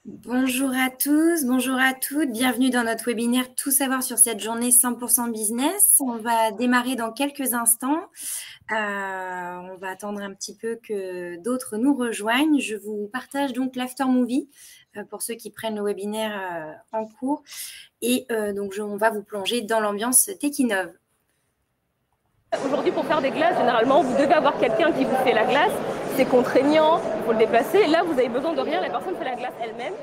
Bonjour à tous, bonjour à toutes, bienvenue dans notre webinaire Tout savoir sur cette journée 100% business. On va démarrer dans quelques instants. On va attendre un petit peu que d'autres nous rejoignent. Je vous partage donc l'after movie pour ceux qui prennent le webinaire en cours. Et donc on va vous plonger dans l'ambiance Techinov. Aujourd'hui, pour faire des glaces, généralement, vous devez avoir quelqu'un qui vous fait la glace. C'est contraignant, il faut le déplacer. Là, vous avez besoin de rien, la personne fait la glace elle-même.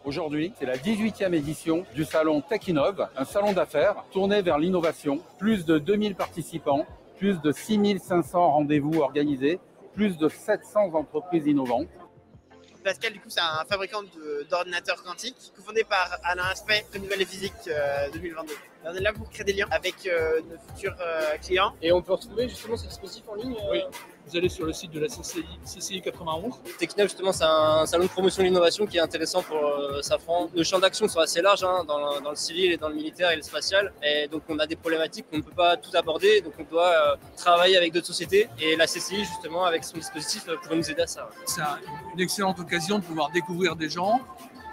Aujourd'hui, c'est la 18e édition du salon Techinov, un salon d'affaires tourné vers l'innovation. Plus de 2000 participants, plus de 6500 rendez-vous organisés, plus de 700 entreprises innovantes. Pascal, du coup, c'est un fabricant d'ordinateurs quantiques, cofondé par Alain Aspect, Prix Nobel de physique 2022. On est là pour créer des liens avec nos futurs clients. Et on peut retrouver justement ce dispositif en ligne Oui, vous allez sur le site de la CCI 91. Techinov, justement, c'est un salon de promotion de l'innovation qui est intéressant pour Safran. Nos champs d'action sont assez larges dans le civil et dans le militaire et le spatial. Et donc, on a des problématiques qu'on ne peut pas tout aborder. Donc, on doit travailler avec d'autres sociétés. Et la CCI, justement, avec son dispositif, pourrait nous aider à ça. C'est une excellente occasion de pouvoir découvrir des gens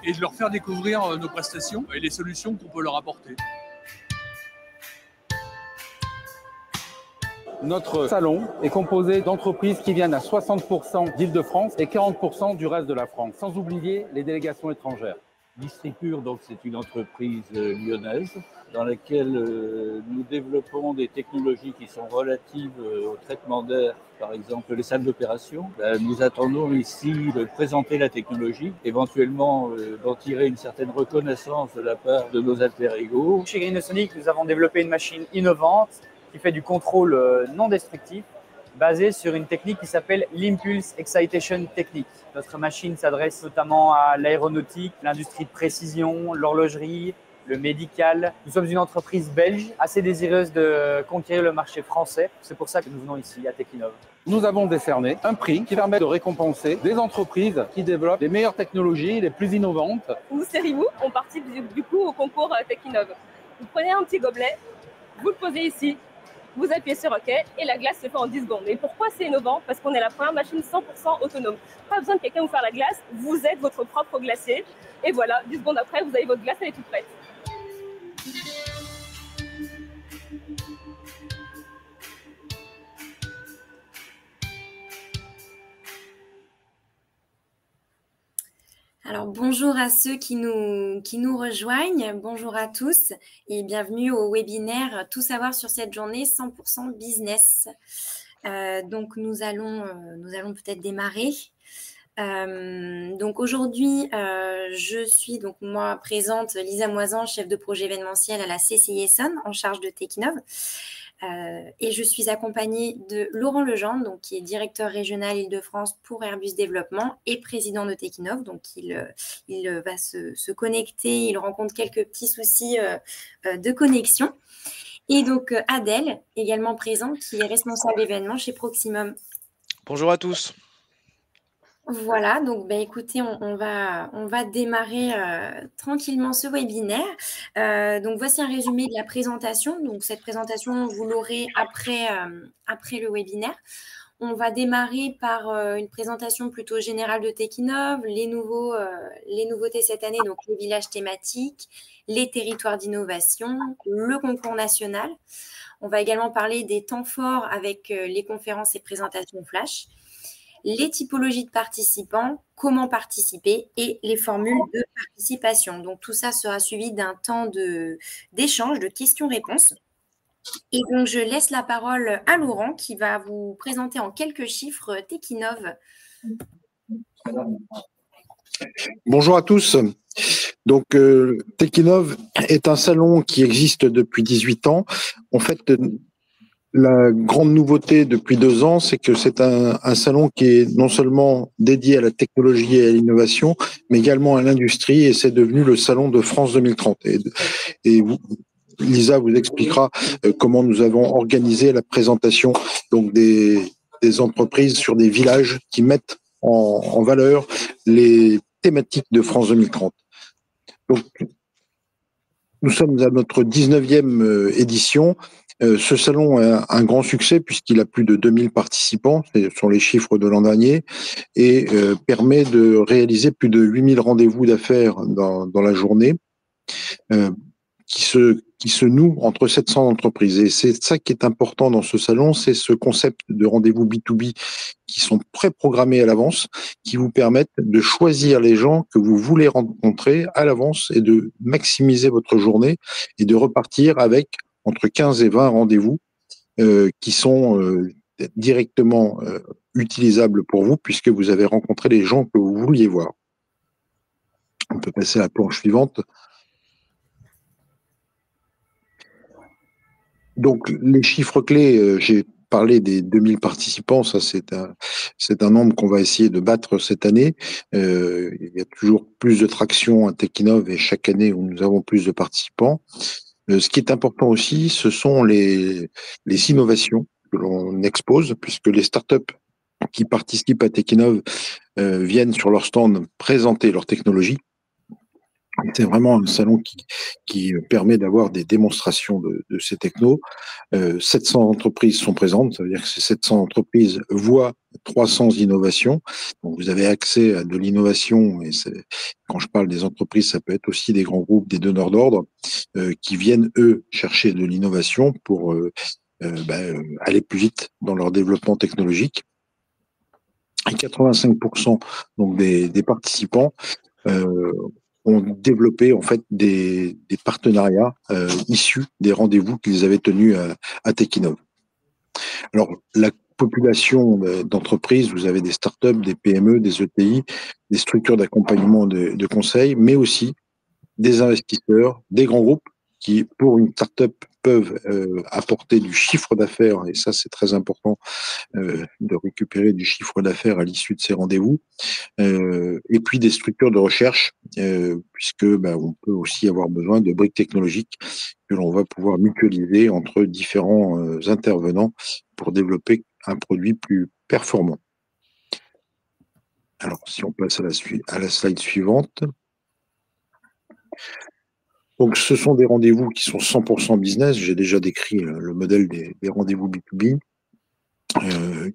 et de leur faire découvrir nos prestations et les solutions qu'on peut leur apporter. Notre salon est composé d'entreprises qui viennent à 60% d'Île-de-France et 40% du reste de la France, sans oublier les délégations étrangères. Distripur, donc c'est une entreprise lyonnaise dans laquelle nous développons des technologies qui sont relatives au traitement d'air, par exemple les salles d'opération. Nous attendons ici de présenter la technologie, éventuellement d'en tirer une certaine reconnaissance de la part de nos alter ego. Chez Greenosonic, nous avons développé une machine innovante qui fait du contrôle non destructif, basée sur une technique qui s'appelle l'Impulse Excitation Technique. Notre machine s'adresse notamment à l'aéronautique, l'industrie de précision, l'horlogerie, le médical. Nous sommes une entreprise belge assez désireuse de conquérir le marché français. C'est pour ça que nous venons ici à Techinov. Nous avons décerné un prix qui permet de récompenser des entreprises qui développent les meilleures technologies, les plus innovantes. Nous, Serimu, on participe du coup au concours Techinov. Vous prenez un petit gobelet, vous le posez ici, vous appuyez sur OK et la glace se fait en 10 secondes. Et pourquoi c'est innovant? Parce qu'on est la première machine 100% autonome. Pas besoin de quelqu'un vous faire la glace, vous êtes votre propre glacier. Et voilà, 10 secondes après, vous avez votre glace, elle est toute prête. Alors bonjour à ceux qui nous rejoignent, bonjour à tous et bienvenue au webinaire Tout savoir sur cette journée 100% business. Donc nous allons peut-être démarrer. Donc aujourd'hui, je suis donc moi présente Lisa Moisan, chef de projet événementiel à la CCI Essonne en charge de Techinov. Et je suis accompagnée de Laurent Legendre, donc, qui est directeur régional Île-de-France pour Airbus Développement et président de Techinov. Donc, il va se connecter, il rencontre quelques petits soucis de connexion. Et donc, Adèle, également présente, qui est responsable événement chez Proximum. Bonjour à tous. Voilà, donc écoutez, on va démarrer tranquillement ce webinaire. Donc voici un résumé de la présentation. Donc cette présentation, vous l'aurez après le webinaire. On va démarrer par une présentation plutôt générale de Techinov, les nouveautés cette année, donc les villages thématiques, les territoires d'innovation, le concours national. On va également parler des temps forts avec les conférences et présentations flash, les typologies de participants, comment participer et les formules de participation. Donc, tout ça sera suivi d'un temps d'échange, de questions-réponses. Et donc, je laisse la parole à Laurent qui va vous présenter en quelques chiffres Techinov. Bonjour à tous. Donc, Techinov est un salon qui existe depuis 18 ans. En fait, la grande nouveauté depuis 2 ans, c'est que c'est un salon qui est non seulement dédié à la technologie et à l'innovation, mais également à l'industrie, et c'est devenu le salon de France 2030. Et Lisa vous expliquera comment nous avons organisé la présentation donc des entreprises sur des villages qui mettent en valeur les thématiques de France 2030. Donc, nous sommes à notre 19e édition. Ce salon est un grand succès puisqu'il a plus de 2000 participants, ce sont les chiffres de l'an dernier, et permet de réaliser plus de 8000 rendez-vous d'affaires dans la journée, qui se nouent entre 700 entreprises. Et c'est ça qui est important dans ce salon, c'est ce concept de rendez-vous B2B qui sont préprogrammés à l'avance, qui vous permettent de choisir les gens que vous voulez rencontrer à l'avance et de maximiser votre journée et de repartir avec entre 15 et 20 rendez-vous qui sont directement utilisables pour vous puisque vous avez rencontré les gens que vous vouliez voir. On peut passer à la planche suivante. Donc, les chiffres clés, j'ai parlé des 2000 participants, ça c'est un nombre qu'on va essayer de battre cette année. Il y a toujours plus de traction à Techinov et chaque année où nous avons plus de participants. Ce qui est important aussi, ce sont les innovations que l'on expose, puisque les startups qui participent à Techinov viennent sur leur stand présenter leur technologie. C'est vraiment un salon qui permet d'avoir des démonstrations de ces technos. 700 entreprises sont présentes, ça veut dire que ces 700 entreprises voient 300 innovations. Donc vous avez accès à de l'innovation, et quand je parle des entreprises, ça peut être aussi des grands groupes, des donneurs d'ordre, qui viennent, eux, chercher de l'innovation pour aller plus vite dans leur développement technologique. Et 85% donc des participants ont développé en fait des partenariats issus des rendez-vous qu'ils avaient tenus à Techinov. Alors, la population d'entreprises, vous avez des startups, des PME, des ETI, des structures d'accompagnement de conseil, mais aussi des investisseurs, des grands groupes qui, pour une startup, peuvent apporter du chiffre d'affaires, et ça c'est très important de récupérer du chiffre d'affaires à l'issue de ces rendez-vous, et puis des structures de recherche, puisque on peut aussi avoir besoin de briques technologiques que l'on va pouvoir mutualiser entre différents intervenants pour développer un produit plus performant. Alors, si on passe à la slide suivante. Donc, ce sont des rendez-vous qui sont 100% business. J'ai déjà décrit le modèle des rendez-vous B2B.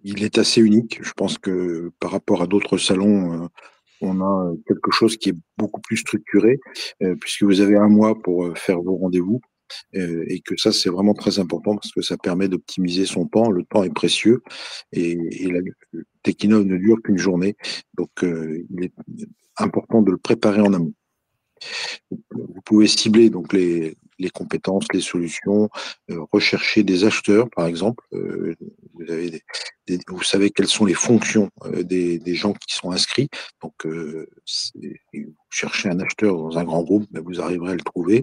Il est assez unique. Je pense que par rapport à d'autres salons, on a quelque chose qui est beaucoup plus structuré, puisque vous avez un mois pour faire vos rendez-vous, et que ça, c'est vraiment très important parce que ça permet d'optimiser son temps. Le temps est précieux et Techinov ne dure qu'une journée. Donc, il est important de le préparer en amont. Vous pouvez cibler donc les compétences, les solutions, rechercher des acheteurs, par exemple. Vous savez quelles sont les fonctions des gens qui sont inscrits. Donc, vous cherchez un acheteur dans un grand groupe, vous arriverez à le trouver.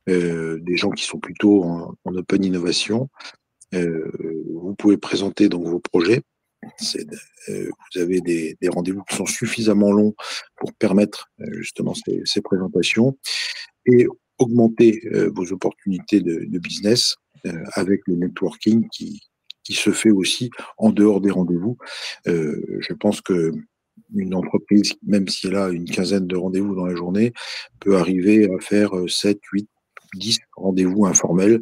Des gens qui sont plutôt en open innovation. Vous pouvez présenter donc vos projets. Vous avez des rendez-vous qui sont suffisamment longs pour permettre justement ces présentations et augmenter vos opportunités de business avec le networking qui se fait aussi en dehors des rendez-vous. Je pense que une entreprise, même si elle a une quinzaine de rendez-vous dans la journée, peut arriver à faire 7, 8, 10 rendez-vous informels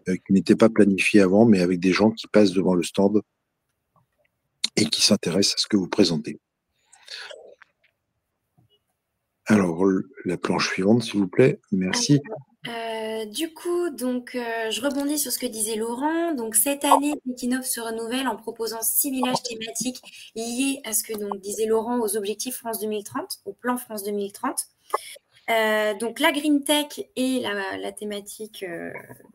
qui n'étaient pas planifiés avant, mais avec des gens qui passent devant le stand et qui s'intéressent à ce que vous présentez. Alors, la planche suivante, s'il vous plaît. Merci. Du coup, donc, je rebondis sur ce que disait Laurent. Donc, cette année, Techinov se renouvelle en proposant 6 villages thématiques liés à ce que donc, disait Laurent aux objectifs France 2030, au plan France 2030. Donc la Green Tech est la thématique,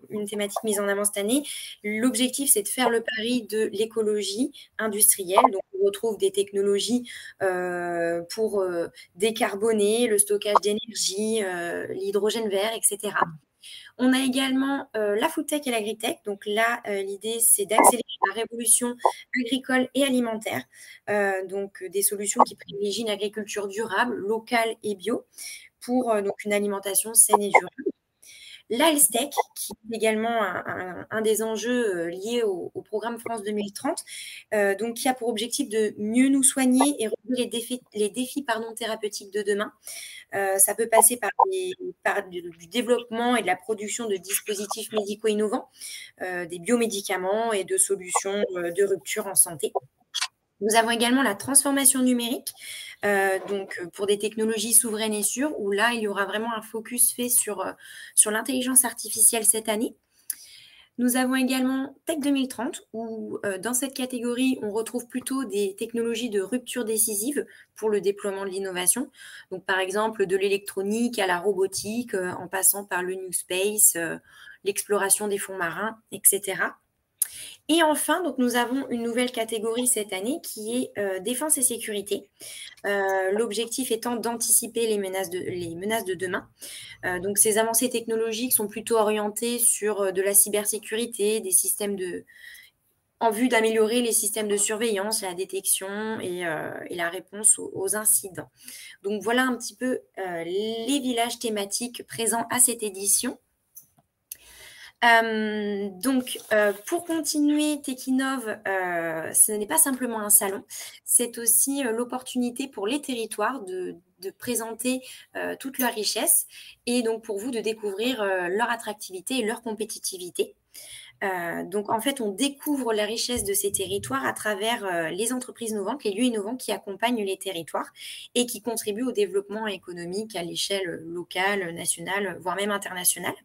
une thématique mise en avant cette année. L'objectif, c'est de faire le pari de l'écologie industrielle. Donc on retrouve des technologies pour décarboner, le stockage d'énergie, l'hydrogène vert, etc. On a également la Food Tech et l'Agritech. Donc là, l'idée, c'est d'accélérer la révolution agricole et alimentaire. Donc des solutions qui privilégient une agriculture durable, locale et bio, pour donc une alimentation saine et durable. L'ALSTEC, qui est également un des enjeux liés au programme France 2030, donc qui a pour objectif de mieux nous soigner et relever les défis thérapeutiques de demain. Ça peut passer par du développement et de la production de dispositifs médicaux innovants, des biomédicaments et de solutions de rupture en santé. Nous avons également la transformation numérique, donc pour des technologies souveraines et sûres, où là, il y aura vraiment un focus fait sur l'intelligence artificielle cette année. Nous avons également Tech 2030, où dans cette catégorie, on retrouve plutôt des technologies de rupture décisive pour le déploiement de l'innovation. Donc, par exemple, de l'électronique à la robotique, en passant par le New Space, l'exploration des fonds marins, etc. Et enfin, donc, nous avons une nouvelle catégorie cette année qui est défense et sécurité. L'objectif étant d'anticiper les menaces de demain. Donc, ces avancées technologiques sont plutôt orientées sur de la cybersécurité, des systèmes en vue d'améliorer les systèmes de surveillance, la détection et la réponse aux incidents. Donc, voilà un petit peu les villages thématiques présents à cette édition. Pour continuer, Techinov, ce n'est pas simplement un salon, c'est aussi l'opportunité pour les territoires de présenter toute leur richesse et donc pour vous de découvrir leur attractivité et leur compétitivité. Donc, en fait, on découvre la richesse de ces territoires à travers les entreprises innovantes, les lieux innovants qui accompagnent les territoires et qui contribuent au développement économique à l'échelle locale, nationale, voire même internationale.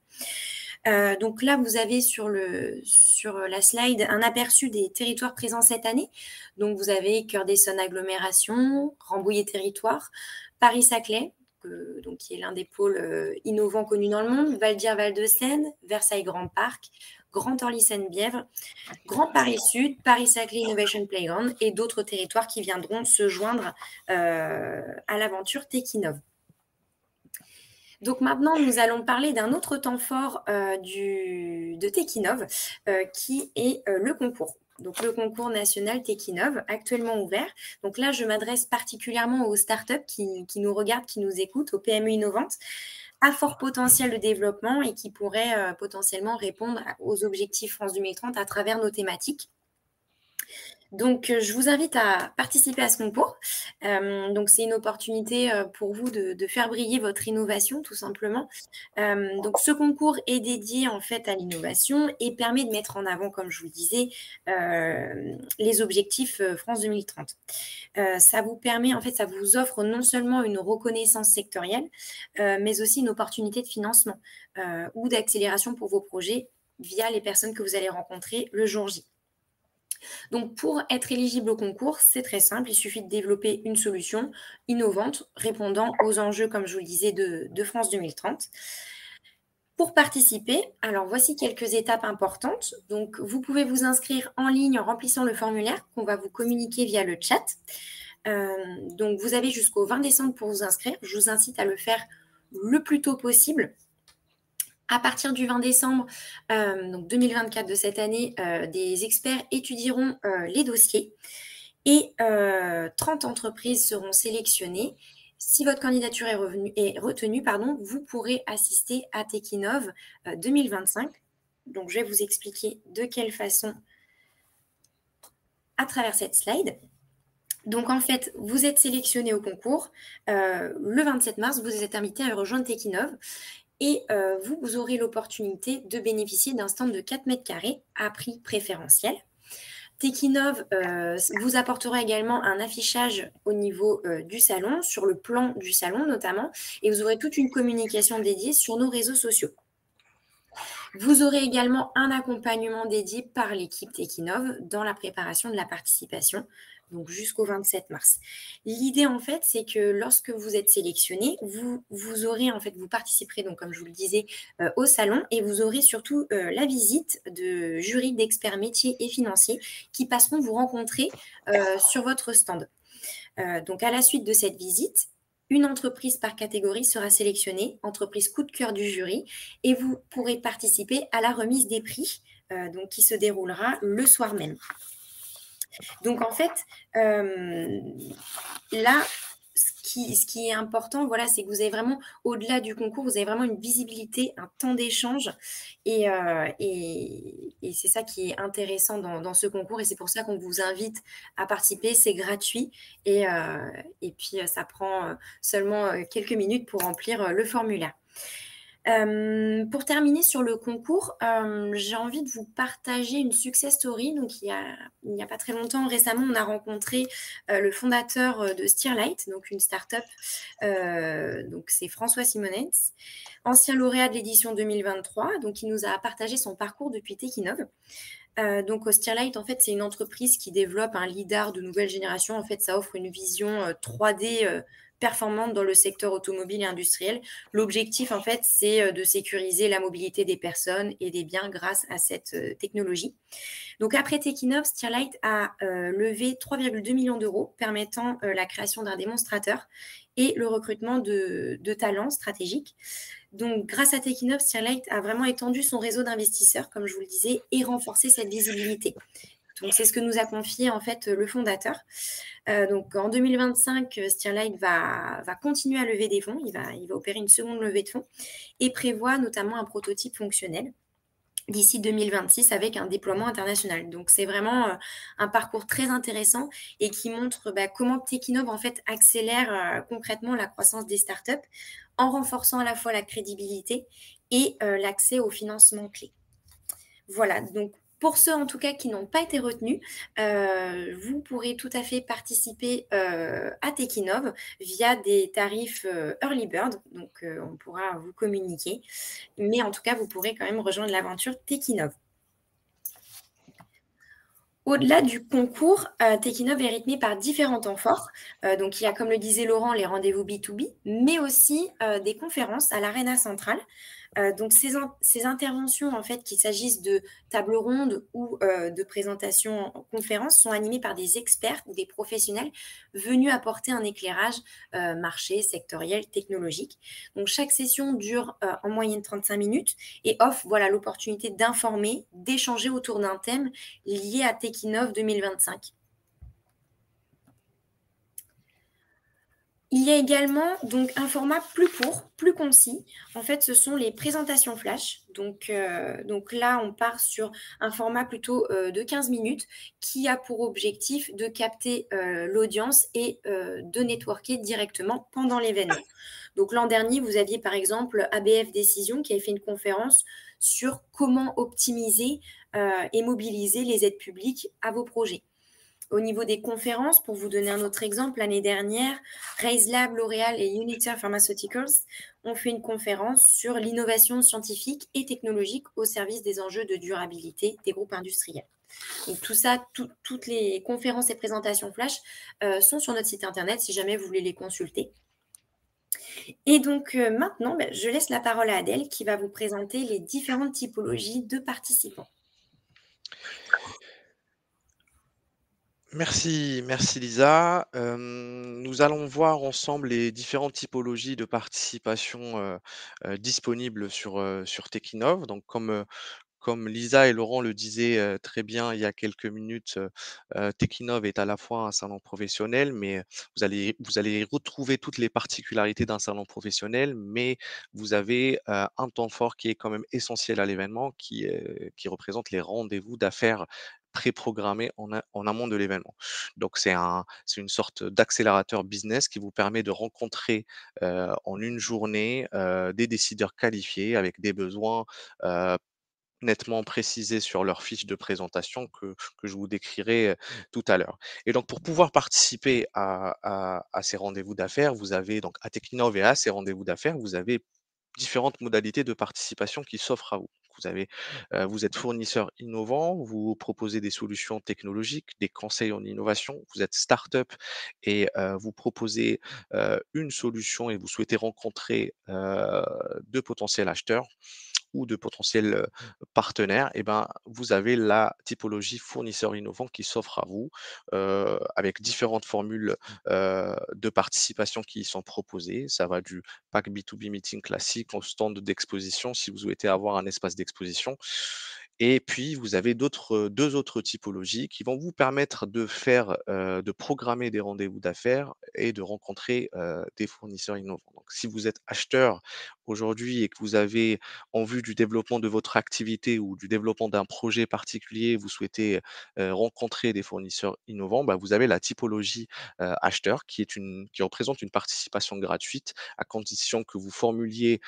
Donc là, vous avez sur la slide un aperçu des territoires présents cette année. Donc, vous avez Cœur d'Essonne Agglomération, Rambouillet Territoire, Paris-Saclay, qui est l'un des pôles innovants connus dans le monde, Val-d'Ir-Val-de-Seine, Versailles Grand Parc, Grand Orly-Seine-Bièvre, Grand Paris Sud, Paris-Saclay Innovation Playground et d'autres territoires qui viendront se joindre à l'aventure Techinov. Donc maintenant, nous allons parler d'un autre temps fort de Techinov, qui est le concours. Donc le concours national Techinov, actuellement ouvert. Donc là, je m'adresse particulièrement aux startups qui nous regardent, qui nous écoutent, aux PME innovantes, à fort potentiel de développement et qui pourraient potentiellement répondre aux objectifs France 2030 à travers nos thématiques. Donc, je vous invite à participer à ce concours. Donc, c'est une opportunité pour vous de faire briller votre innovation, tout simplement. Donc, ce concours est dédié en fait à l'innovation et permet de mettre en avant, comme je vous le disais, les objectifs France 2030. Ça vous permet, en fait, ça vous offre non seulement une reconnaissance sectorielle, mais aussi une opportunité de financement ou d'accélération pour vos projets via les personnes que vous allez rencontrer le jour J. Donc, pour être éligible au concours, c'est très simple. Il suffit de développer une solution innovante répondant aux enjeux, comme je vous le disais, de France 2030. Pour participer, alors voici quelques étapes importantes. Donc, vous pouvez vous inscrire en ligne en remplissant le formulaire qu'on va vous communiquer via le chat. Donc, vous avez jusqu'au 20 décembre pour vous inscrire. Je vous incite à le faire le plus tôt possible. À partir du 20 décembre donc 2024 de cette année, des experts étudieront les dossiers et 30 entreprises seront sélectionnées. Si votre candidature est retenue, vous pourrez assister à Techinov 2025. Donc, je vais vous expliquer de quelle façon à travers cette slide. Donc, en fait, vous êtes sélectionné au concours. Le 27 mars, vous êtes invité à rejoindre Techinov. Et vous aurez l'opportunité de bénéficier d'un stand de 4 mètres carrés à prix préférentiel. Techinov vous apportera également un affichage au niveau du salon, sur le plan du salon notamment, et vous aurez toute une communication dédiée sur nos réseaux sociaux. Vous aurez également un accompagnement dédié par l'équipe Techinov dans la préparation de la participation, donc jusqu'au 27 mars. L'idée, en fait, c'est que lorsque vous êtes sélectionné, vous participerez, donc, comme je vous le disais, au salon et vous aurez surtout la visite de jurys d'experts métiers et financiers qui passeront vous rencontrer sur votre stand. Donc, à la suite de cette visite, une entreprise par catégorie sera sélectionnée, entreprise coup de cœur du jury, et vous pourrez participer à la remise des prix donc, qui se déroulera le soir même. Donc, en fait, là, ce qui est important, voilà, c'est que vous avez vraiment, au-delà du concours, vous avez vraiment une visibilité, un temps d'échange et c'est ça qui est intéressant dans ce concours et c'est pour ça qu'on vous invite à participer. C'est gratuit et puis ça prend seulement quelques minutes pour remplir le formulaire. Pour terminer sur le concours, j'ai envie de vous partager une success story. Donc, il n'y a pas très longtemps, récemment, on a rencontré le fondateur de Steerlight, donc une start-up. Donc, c'est François Simonets, ancien lauréat de l'édition 2023. Donc, il nous a partagé son parcours depuis Techinov. Donc, Steerlight, en fait, c'est une entreprise qui développe un lidar de nouvelle génération. En fait, ça offre une vision 3D performante dans le secteur automobile et industriel. L'objectif, en fait, c'est de sécuriser la mobilité des personnes et des biens grâce à cette technologie. Donc, après Techinov, Steerlight a levé 3,2 millions d'euros, permettant la création d'un démonstrateur et le recrutement de talents stratégiques. Donc, grâce à Techinov, Steerlight a vraiment étendu son réseau d'investisseurs, comme je vous le disais, et renforcé cette visibilité. Donc, c'est ce que nous a confié en fait le fondateur. Donc, en 2025, Steerlight va continuer à lever des fonds. Il va opérer une seconde levée de fonds et prévoit notamment un prototype fonctionnel d'ici 2026 avec un déploiement international. Donc, c'est vraiment un parcours très intéressant et qui montre comment Techinov en fait accélère concrètement la croissance des startups en renforçant à la fois la crédibilité et l'accès aux financements clés. Voilà, donc pour ceux en tout cas qui n'ont pas été retenus, vous pourrez tout à fait participer à Techinov via des tarifs Early Bird, donc on pourra vous communiquer, mais en tout cas vous pourrez quand même rejoindre l'aventure Techinov. Au-delà du concours, Techinov est rythmé par différents temps forts. Donc, il y a, comme le disait Laurent, les rendez-vous B2B, mais aussi des conférences à l'Arena Centrale. Donc, ces interventions, en fait, qu'il s'agisse de tables rondes ou de présentations en conférence, sont animées par des experts ou des professionnels venus apporter un éclairage marché, sectoriel, technologique. Donc, chaque session dure en moyenne 35 minutes et offre l'opportunité d'informer, d'échanger autour d'un thème lié à Techinov 2025. Il y a également donc un format plus court, plus concis. En fait, ce sont les présentations flash. Donc là, on part sur un format plutôt de 15 minutes qui a pour objectif de capter l'audience et de networker directement pendant l'événement. Donc l'an dernier, vous aviez par exemple ABF Décision qui avait fait une conférence sur comment optimiser et mobiliser les aides publiques à vos projets. Au niveau des conférences, pour vous donner un autre exemple, l'année dernière, RaiseLab, L'Oréal et Unitaire Pharmaceuticals ont fait une conférence sur l'innovation scientifique et technologique au service des enjeux de durabilité des groupes industriels. Donc tout ça, toutes les conférences et présentations flash sont sur notre site internet si jamais vous voulez les consulter. Et donc maintenant, je laisse la parole à Adèle qui va vous présenter les différentes typologies de participants. Merci Lisa. Nous allons voir ensemble les différentes typologies de participation disponibles sur Techinov. Donc, comme Lisa et Laurent le disaient très bien il y a quelques minutes, Techinov est à la fois un salon professionnel, mais vous allez retrouver toutes les particularités d'un salon professionnel, mais vous avez un temps fort qui est quand même essentiel à l'événement, qui représente les rendez-vous d'affaires préprogrammés en amont de l'événement. Donc c'est une sorte d'accélérateur business qui vous permet de rencontrer en une journée des décideurs qualifiés avec des besoins nettement précisés sur leur fiche de présentation que je vous décrirai tout à l'heure. Et donc, pour pouvoir participer à ces rendez-vous d'affaires, vous avez donc à Techinov et à ces rendez-vous d'affaires, vous avez différentes modalités de participation qui s'offrent à vous. Vous êtes fournisseur innovant, vous proposez des solutions technologiques, des conseils en innovation, vous êtes start-up et vous proposez une solution et vous souhaitez rencontrer de potentiels acheteurs ou de potentiels partenaires, et ben, vous avez la typologie fournisseur innovant qui s'offre à vous avec différentes formules de participation qui y sont proposées. Ça va du pack B2B meeting classique au stand d'exposition si vous souhaitez avoir un espace d'exposition. Et puis, vous avez deux autres typologies qui vont vous permettre de programmer des rendez-vous d'affaires et de rencontrer des fournisseurs innovants. Donc, si vous êtes acheteur aujourd'hui et que vous avez, en vue du développement de votre activité ou du développement d'un projet particulier, vous souhaitez rencontrer des fournisseurs innovants, bah, vous avez la typologie acheteur qui représente une participation gratuite à condition que vous formuliez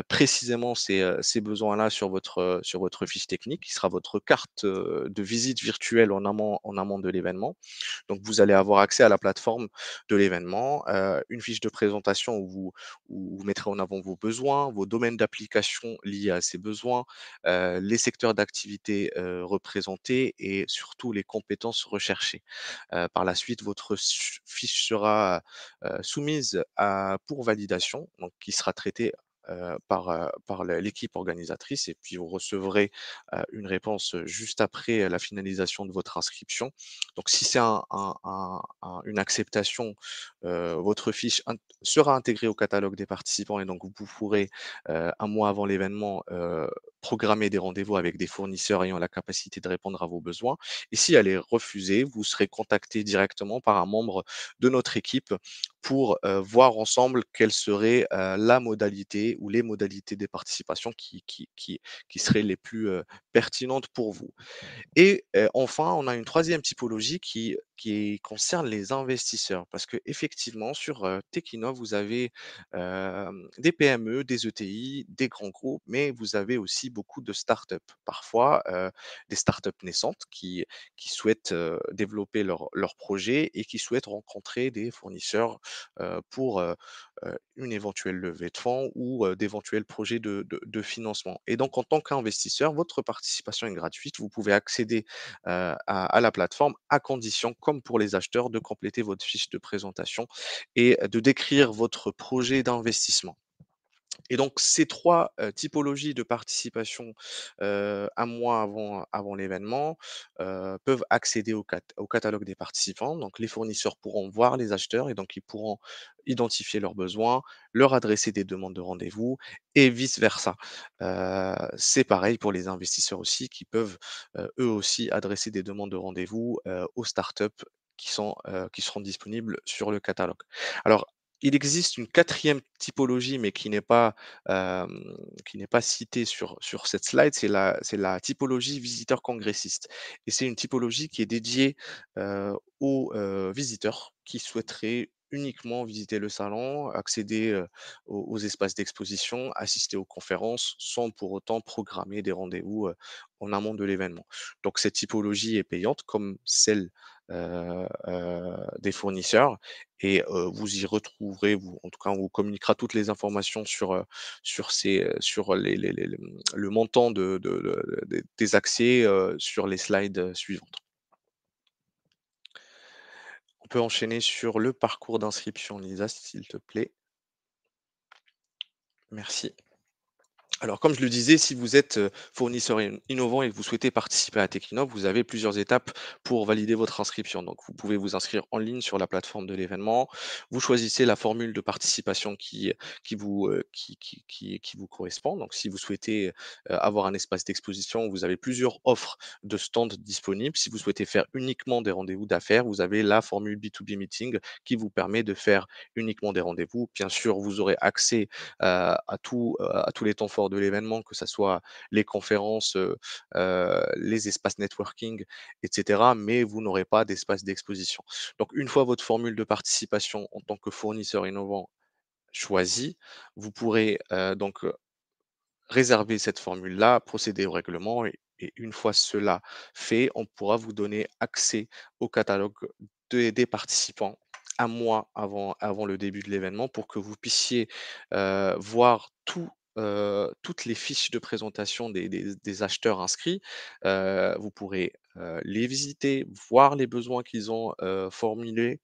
précisément ces besoins-là sur votre fiche technique, qui sera votre carte de visite virtuelle en amont de l'événement. Donc, vous allez avoir accès à la plateforme de l'événement, une fiche de présentation où vous mettrez en avant vos besoins, vos domaines d'application liés à ces besoins, les secteurs d'activité représentés et surtout les compétences recherchées. Par la suite, votre fiche sera soumise pour validation, donc qui sera traitée par l'équipe organisatrice et puis vous recevrez une réponse juste après la finalisation de votre inscription. Donc si c'est une acceptation, votre fiche sera intégrée au catalogue des participants et donc vous pourrez, un mois avant l'événement, programmer des rendez-vous avec des fournisseurs ayant la capacité de répondre à vos besoins. Et si elle est refusée, vous serez contacté directement par un membre de notre équipe pour voir ensemble quelle serait la modalité ou les modalités des participations qui seraient les plus pertinentes pour vous. Et enfin, on a une troisième typologie qui concerne les investisseurs. Parce qu'effectivement, sur Techinov, vous avez des PME, des ETI, des grands groupes, mais vous avez aussi beaucoup de startups. Parfois, des startups naissantes qui souhaitent développer leur projet et qui souhaitent rencontrer des fournisseurs pour une éventuelle levée de fonds ou d'éventuels projets de financement. Et donc, en tant qu'investisseur, votre participation est gratuite. Vous pouvez accéder à la plateforme à condition, comme pour les acheteurs, de compléter votre fiche de présentation et de décrire votre projet d'investissement. Et donc ces 3 typologies de participation, un mois avant l'événement, peuvent accéder au catalogue des participants. Donc les fournisseurs pourront voir les acheteurs et donc ils pourront identifier leurs besoins, leur adresser des demandes de rendez-vous et vice versa. C'est pareil pour les investisseurs aussi qui peuvent, eux aussi adresser des demandes de rendez-vous, aux startups qui seront disponibles sur le catalogue. Alors il existe une quatrième typologie, mais qui n'est pas citée sur cette slide, c'est la typologie visiteur congressiste et c'est une typologie qui est dédiée, aux, visiteurs qui souhaiteraient uniquement visiter le salon, accéder, aux espaces d'exposition, assister aux conférences, sans pour autant programmer des rendez-vous, en amont de l'événement. Donc cette typologie est payante comme celle, des fournisseurs et vous y retrouverez, en tout cas, on vous communiquera toutes les informations sur le montant des accès, sur les slides, suivantes. On peut enchaîner sur le parcours d'inscription, Lisa, s'il te plaît. Merci. Alors, comme je le disais, si vous êtes fournisseur innovant et que vous souhaitez participer à Techinov, vous avez plusieurs étapes pour valider votre inscription. Donc, vous pouvez vous inscrire en ligne sur la plateforme de l'événement. Vous choisissez la formule de participation qui vous correspond. Donc, si vous souhaitez avoir un espace d'exposition, vous avez plusieurs offres de stands disponibles. Si vous souhaitez faire uniquement des rendez-vous d'affaires, vous avez la formule B2B Meeting qui vous permet de faire uniquement des rendez-vous. Bien sûr, vous aurez accès à tous les temps forts de l'événement, que ça soit les conférences, les espaces networking et cetera, mais vous n'aurez pas d'espace d'exposition. Donc une fois votre formule de participation en tant que fournisseur innovant choisie, vous pourrez, réserver cette formule-là, procéder au règlement et une fois cela fait, on pourra vous donner accès au catalogue des participants un mois avant le début de l'événement pour que vous puissiez voir toutes les fiches de présentation des acheteurs inscrits. Vous pourrez les visiter, voir les besoins qu'ils auront formulés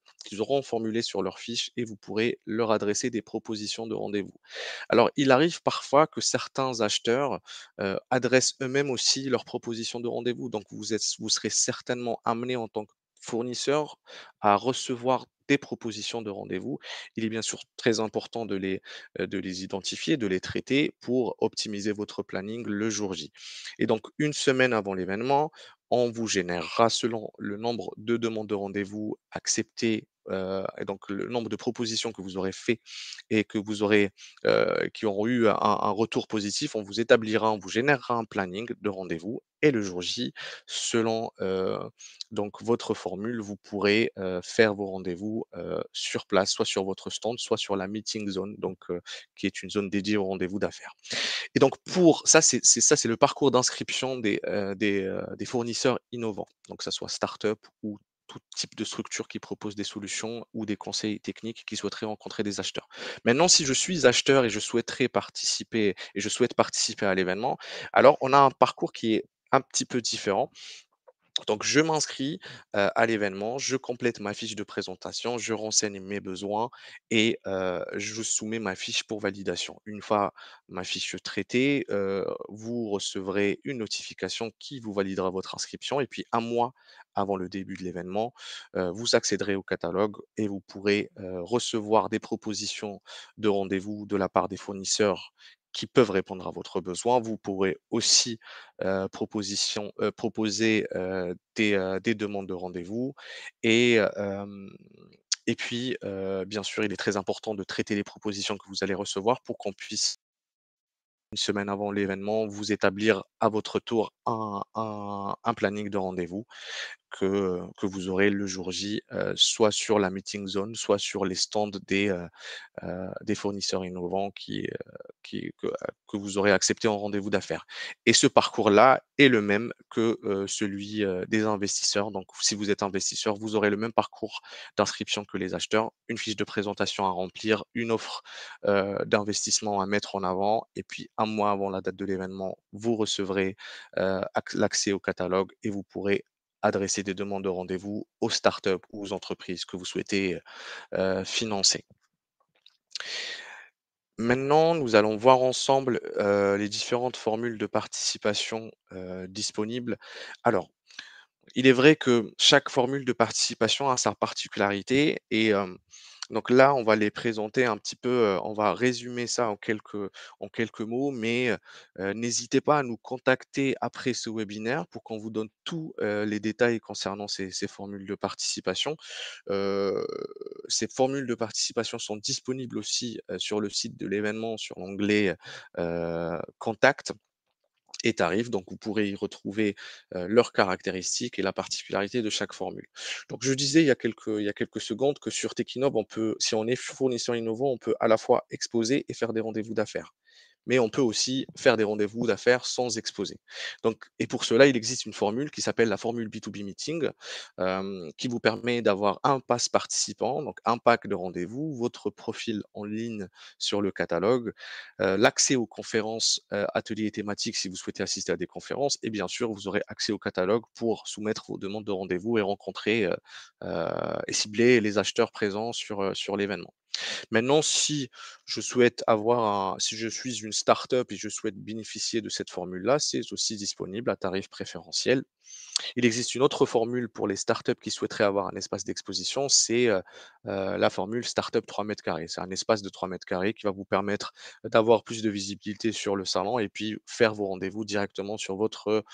sur leur fiche et vous pourrez leur adresser des propositions de rendez-vous. Alors, il arrive parfois que certains acheteurs, adressent eux-mêmes aussi leurs propositions de rendez-vous. Donc vous serez certainement amené en tant que fournisseur à recevoir des propositions de rendez-vous. Il est bien sûr très important de les identifier, de les traiter pour optimiser votre planning le jour J. Et donc, une semaine avant l'événement, on vous générera selon le nombre de demandes de rendez-vous acceptées et donc le nombre de propositions que vous aurez fait et que vous aurez qui auront eu un retour positif, on vous générera un planning de rendez-vous et le jour J, selon donc votre formule, vous pourrez faire vos rendez-vous sur place, soit sur votre stand, soit sur la meeting zone, donc qui est une zone dédiée aux rendez-vous d'affaires. Et donc pour ça, c'est le parcours d'inscription des fournisseurs innovants, donc que ça soit start-up ou tout type de structure qui propose des solutions ou des conseils techniques qui souhaiteraient rencontrer des acheteurs. Maintenant, si je suis acheteur et je souhaite participer à l'événement, alors on a un parcours qui est un petit peu différent. Donc, je m'inscris à l'événement, je complète ma fiche de présentation, je renseigne mes besoins et je soumets ma fiche pour validation. Une fois ma fiche traitée, vous recevrez une notification qui vous validera votre inscription et puis un mois avant le début de l'événement, vous accéderez au catalogue et vous pourrez recevoir des propositions de rendez-vous de la part des fournisseurs qui peuvent répondre à votre besoin. Vous pourrez aussi proposer des demandes de rendez-vous et puis, bien sûr, il est très important de traiter les propositions que vous allez recevoir pour qu'on puisse, une semaine avant l'événement, vous établir à votre tour un planning de rendez-vous que vous aurez le jour J, soit sur la meeting zone, soit sur les stands des fournisseurs innovants que vous aurez accepté en rendez-vous d'affaires. Et ce parcours-là est le même que celui des investisseurs. Donc, si vous êtes investisseur, vous aurez le même parcours d'inscription que les acheteurs, une fiche de présentation à remplir, une offre d'investissement à mettre en avant, et puis un mois avant la date de l'événement, vous recevrez l'accès au catalogue et vous pourrez adresser des demandes de rendez-vous aux startups ou aux entreprises que vous souhaitez financer. Maintenant, nous allons voir ensemble les différentes formules de participation disponibles. Alors, il est vrai que chaque formule de participation a sa particularité et donc là, on va les présenter un petit peu, on va résumer ça en quelques mots, mais n'hésitez pas à nous contacter après ce webinaire pour qu'on vous donne tous les détails concernant ces formules de participation. Heu, Ces formules de participation sont disponibles aussi sur le site de l'événement, sur l'onglet Contact et tarifs. Donc, vous pourrez y retrouver leurs caractéristiques et la particularité de chaque formule. Donc, je disais il y a quelques secondes que sur Techinob, si on est fournisseur innovant, on peut à la fois exposer et faire des rendez-vous d'affaires. Mais on peut aussi faire des rendez-vous d'affaires sans exposer. Donc, et pour cela, il existe une formule qui s'appelle la formule B2B Meeting, qui vous permet d'avoir un pass participant, donc un pack de rendez-vous, votre profil en ligne sur le catalogue, l'accès aux conférences, ateliers et thématiques si vous souhaitez assister à des conférences, et bien sûr, vous aurez accès au catalogue pour soumettre vos demandes de rendez-vous et rencontrer et cibler les acheteurs présents sur l'événement. Maintenant, si je suis une start-up et je souhaite bénéficier de cette formule-là, c'est aussi disponible à tarif préférentiel. Il existe une autre formule pour les startups qui souhaiteraient avoir un espace d'exposition, c'est la formule startup 3 mètres carrés. C'est un espace de 3 mètres carrés qui va vous permettre d'avoir plus de visibilité sur le salon et puis faire vos rendez-vous directement sur votre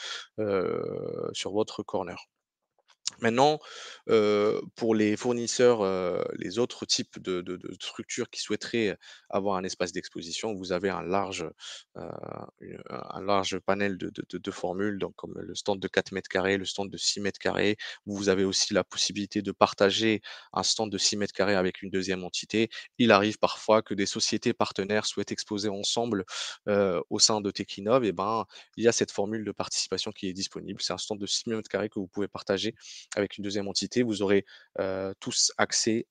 corner. Maintenant, pour les fournisseurs, les autres types de structures qui souhaiteraient avoir un espace d'exposition, vous avez heu, un large panel de formules, donc comme le stand de 4 mètres carrés, le stand de 6 mètres carrés. Vous avez aussi la possibilité de partager un stand de 6 mètres carrés avec une deuxième entité. Il arrive parfois que des sociétés partenaires souhaitent exposer ensemble, au sein de Techinnov, et ben, il y a cette formule de participation qui est disponible. C'est un stand de 6 mètres carrés que vous pouvez partager avec une deuxième entité. Vous aurez tous accès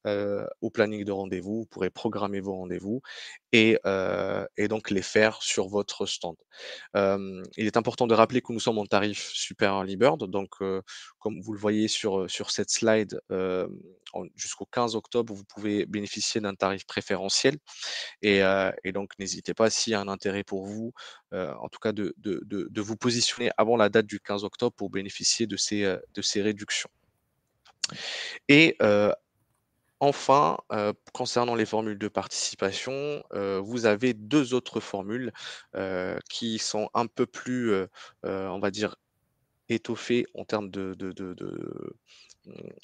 au planning de rendez-vous. Vous pourrez programmer vos rendez-vous et donc les faire sur votre stand. Il est important de rappeler que nous sommes en tarif Super Early Bird. Donc, comme vous le voyez sur cette slide, jusqu'au 15 octobre, vous pouvez bénéficier d'un tarif préférentiel. Et donc, n'hésitez pas, s'il y a un intérêt pour vous, en tout cas de vous positionner avant la date du 15 octobre pour bénéficier de ces réductions. Et enfin, concernant les formules de participation, vous avez 2 autres formules, qui sont un peu plus, on va dire étoffées en termes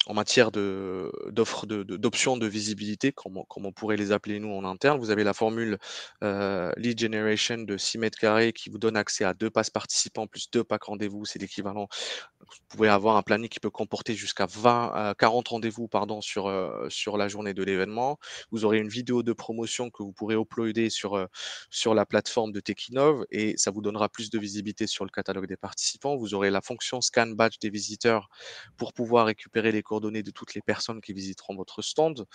en matière d'offres d'options de visibilité, comme on pourrait les appeler nous en interne. Vous avez la formule, lead generation de 6 mètres carrés qui vous donne accès à 2 passes participants plus 2 packs rendez-vous. C'est l'équivalent, vous pouvez avoir un planning qui peut comporter jusqu'à 40 rendez-vous pardon sur la journée de l'événement. Vous aurez une vidéo de promotion que vous pourrez uploader sur la plateforme de Techinov et ça vous donnera plus de visibilité sur le catalogue des participants. Vous aurez la fonction scan badge des visiteurs pour pouvoir récupérer les coordonnées de toutes les personnes qui visiteront votre stand.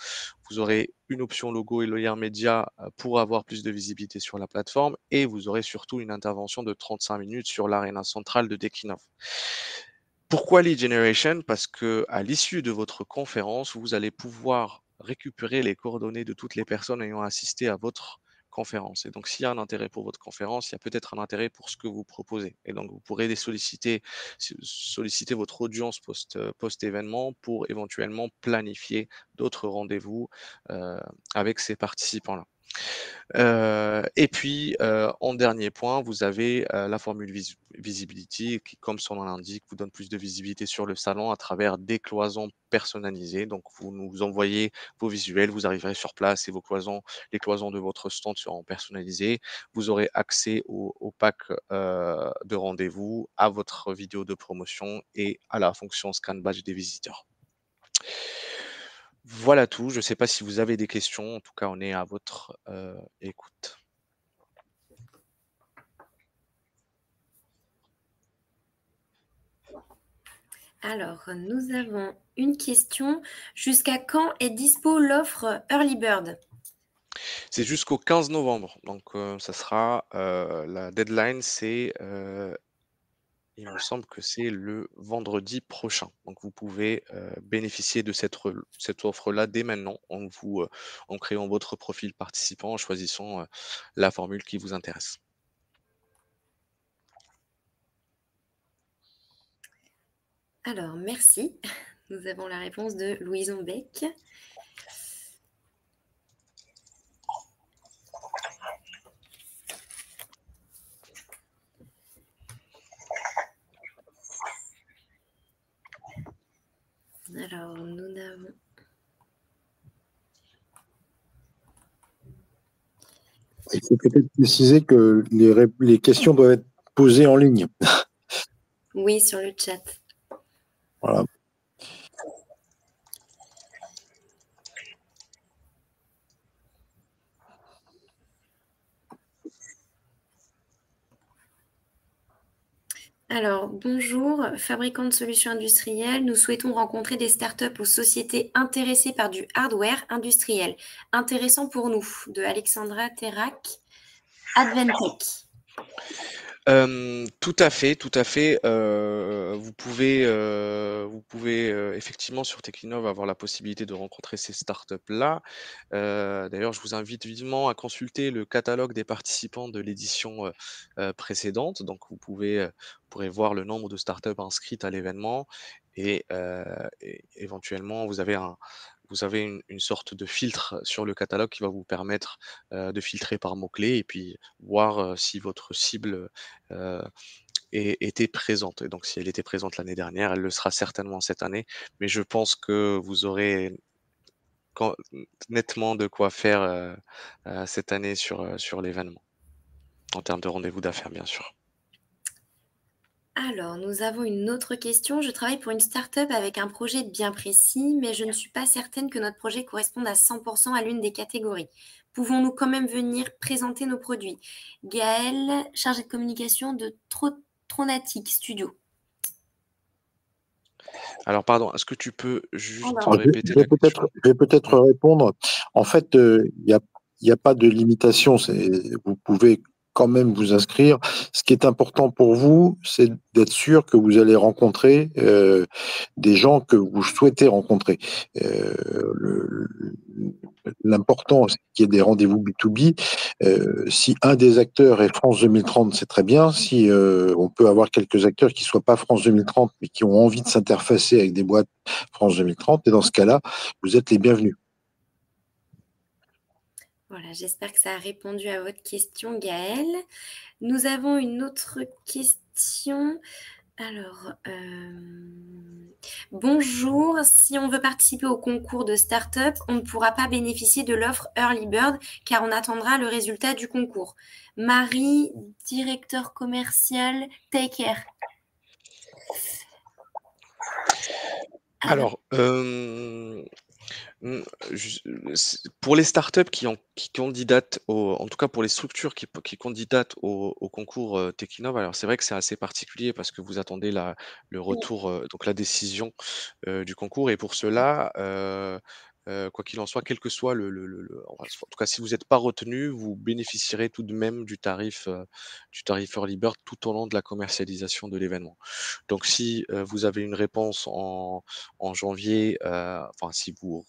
Vous aurez une option logo et layer média pour avoir plus de visibilité sur la plateforme et vous aurez surtout une intervention de 35 minutes sur l'aréna centrale de Techinov. Pourquoi lead generation? Parce que à l'issue de votre conférence, vous allez pouvoir récupérer les coordonnées de toutes les personnes ayant assisté à votre conférence. Et donc, s'il y a un intérêt pour votre conférence, il y a peut-être un intérêt pour ce que vous proposez. Et donc, vous pourrez solliciter votre audience post-événement pour éventuellement planifier d'autres rendez-vous avec ces participants-là. Et puis, en dernier point, vous avez la formule visibility qui, comme son nom l'indique, vous donne plus de visibilité sur le salon à travers des cloisons personnalisées. Donc, vous nous envoyez vos visuels, vous arriverez sur place et les cloisons de votre stand seront personnalisées. Vous aurez accès au pack de rendez-vous, à votre vidéo de promotion et à la fonction scan badge des visiteurs. Voilà tout. Je ne sais pas si vous avez des questions. En tout cas, on est à votre écoute. Alors, nous avons une question. Jusqu'à quand est dispo l'offre Early Bird? C'est jusqu'au 15 novembre. Donc, ça sera la deadline, c'est il me semble que c'est le vendredi prochain. Donc, vous pouvez bénéficier de cette offre-là dès maintenant en créant votre profil participant, en choisissant la formule qui vous intéresse. Alors, merci. Nous avons la réponse de Louison Beck. Alors, nous avons... Il faut peut-être préciser que les questions doivent être posées en ligne. Oui, sur le chat. Voilà. Alors, bonjour, fabricant de solutions industrielles. Nous souhaitons rencontrer des startups ou sociétés intéressées par du hardware industriel. Intéressant pour nous, de Alexandra Terrac, Adventech. Tout à fait. Vous pouvez effectivement sur Techinov avoir la possibilité de rencontrer ces startups-là. D'ailleurs, je vous invite vivement à consulter le catalogue des participants de l'édition précédente. Donc, vous pourrez voir le nombre de startups inscrites à l'événement et éventuellement, vous avez une sorte de filtre sur le catalogue qui va vous permettre de filtrer par mots-clés et puis voir si votre cible était présente. Et donc, si elle était présente l'année dernière, elle le sera certainement cette année. Mais je pense que vous aurez nettement de quoi faire cette année sur l'événement, en termes de rendez-vous d'affaires, bien sûr. Alors, nous avons une autre question. Je travaille pour une start-up avec un projet bien précis, mais je ne suis pas certaine que notre projet corresponde à 100% à l'une des catégories. Pouvons-nous quand même venir présenter nos produits? Gaëlle, chargée de communication de Tronatic Studio. Alors, pardon, est-ce que tu peux juste répéter la question? Je vais peut-être répondre. En fait, il n'y a pas de limitation. Vous pouvez quand même vous inscrire. Ce qui est important pour vous, c'est d'être sûr que vous allez rencontrer des gens que vous souhaitez rencontrer. L'important, c'est qu'il y ait des rendez-vous B2B. Si un des acteurs est France 2030, c'est très bien. Si on peut avoir quelques acteurs qui ne soient pas France 2030, mais qui ont envie de s'interfacer avec des boîtes France 2030, et dans ce cas-là, vous êtes les bienvenus. Voilà, j'espère que ça a répondu à votre question, Gaëlle. Nous avons une autre question. Alors, bonjour, si on veut participer au concours de start-up, on ne pourra pas bénéficier de l'offre Early Bird car on attendra le résultat du concours. Marie, directeur commercial, Take Care. Alors, pour les startups qui candidatent, en tout cas pour les structures qui candidatent au concours Techinov, alors c'est vrai que c'est assez particulier parce que vous attendez le retour, donc la décision du concours. Et pour cela, quoi qu'il en soit, quel que soit en tout cas, si vous n'êtes pas retenu, vous bénéficierez tout de même du tarif Early Bird tout au long de la commercialisation de l'événement. Donc, si vous avez une réponse en janvier, enfin, si vous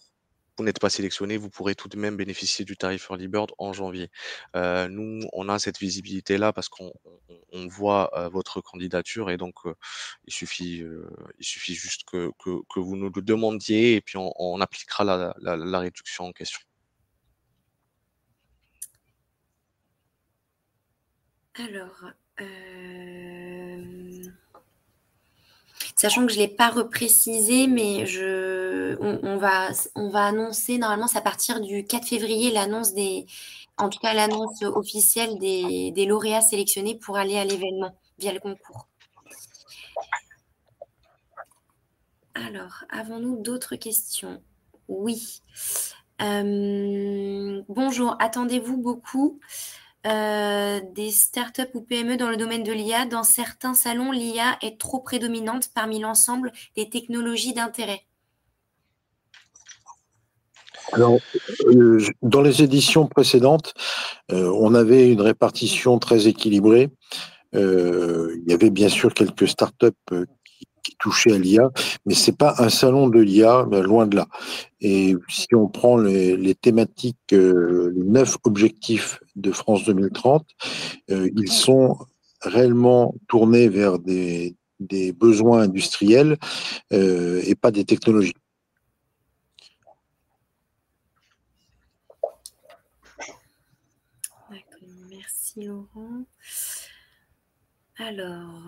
n'êtes pas sélectionné, vous pourrez tout de même bénéficier du tarif Early Bird en janvier. Nous, on a cette visibilité-là parce qu'on voit votre candidature et donc il suffit juste que vous nous le demandiez et puis on appliquera la réduction en question. Alors, sachant que je ne l'ai pas reprécisé, mais on va annoncer, normalement, c'est à partir du 4 février, l'annonce en tout cas l'annonce officielle des lauréats sélectionnés pour aller à l'événement via le concours. Alors, avons-nous d'autres questions? Oui. Bonjour, attendez-vous beaucoup des startups ou PME dans le domaine de l'IA? Dans certains salons, l'IA est trop prédominante parmi l'ensemble des technologies d'intérêt. Alors, dans les éditions précédentes, on avait une répartition très équilibrée. Il y avait bien sûr quelques startups qui touchaient à l'IA, mais c'est pas un salon de l'IA, loin de là. Et si on prend les thématiques, les 9 objectifs de France 2030, ils sont réellement tournés vers des besoins industriels et pas des technologies. D'accord, merci Laurent. Alors,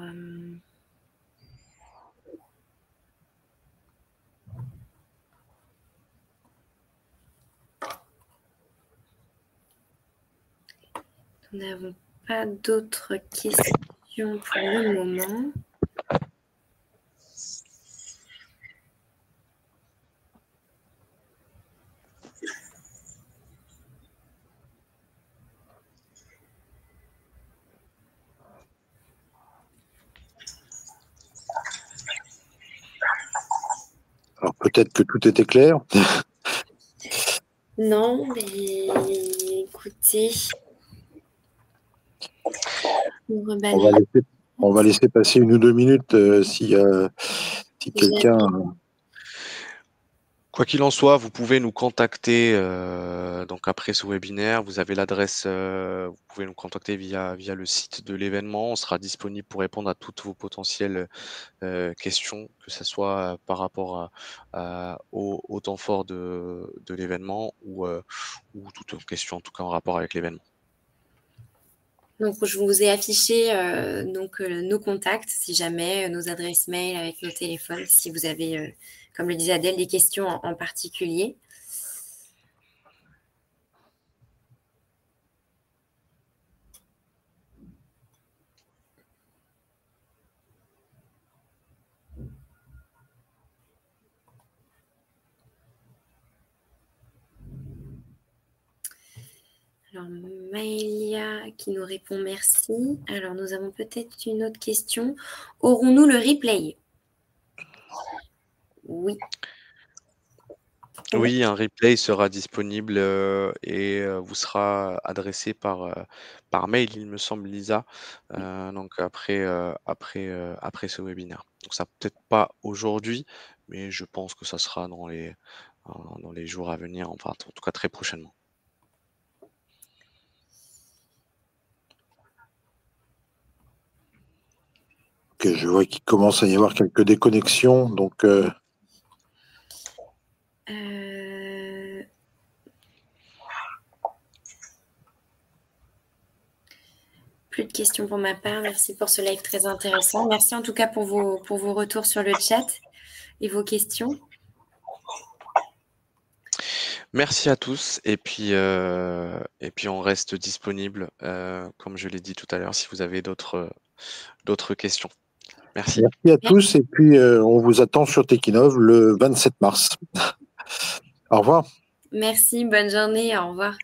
nous n'avons pas d'autres questions pour le moment. Alors peut-être que tout était clair. Non, mais écoutez, on va laisser passer 1 ou 2 minutes si quelqu'un... Quoi qu'il en soit, vous pouvez nous contacter donc après ce webinaire. Vous avez l'adresse, vous pouvez nous contacter via le site de l'événement. On sera disponible pour répondre à toutes vos potentielles questions, que ce soit par rapport au temps fort de l'événement ou toute question en tout cas en rapport avec l'événement. Donc, je vous ai affiché nos contacts, si jamais, nos adresses mail avec nos téléphones, si vous avez, comme le disait Adèle, des questions en particulier. Alors, Maëlia qui nous répond merci. Alors, nous avons peut-être une autre question. Aurons-nous le replay? Oui. Oui, un replay sera disponible et vous sera adressé par mail, il me semble, Lisa, donc après ce webinaire. Donc ça peut-être pas aujourd'hui, mais je pense que ça sera dans les jours à venir, enfin en tout cas très prochainement. Ok, je vois qu'il commence à y avoir quelques déconnexions, donc... plus de questions pour ma part. Merci pour ce live très intéressant. Merci en tout cas pour vos retours sur le chat et vos questions. Merci à tous et puis on reste disponible, comme je l'ai dit tout à l'heure, si vous avez d'autres questions. Merci. Merci à tous et puis on vous attend sur Techinov le 27 mars. Au revoir. Merci, bonne journée, au revoir.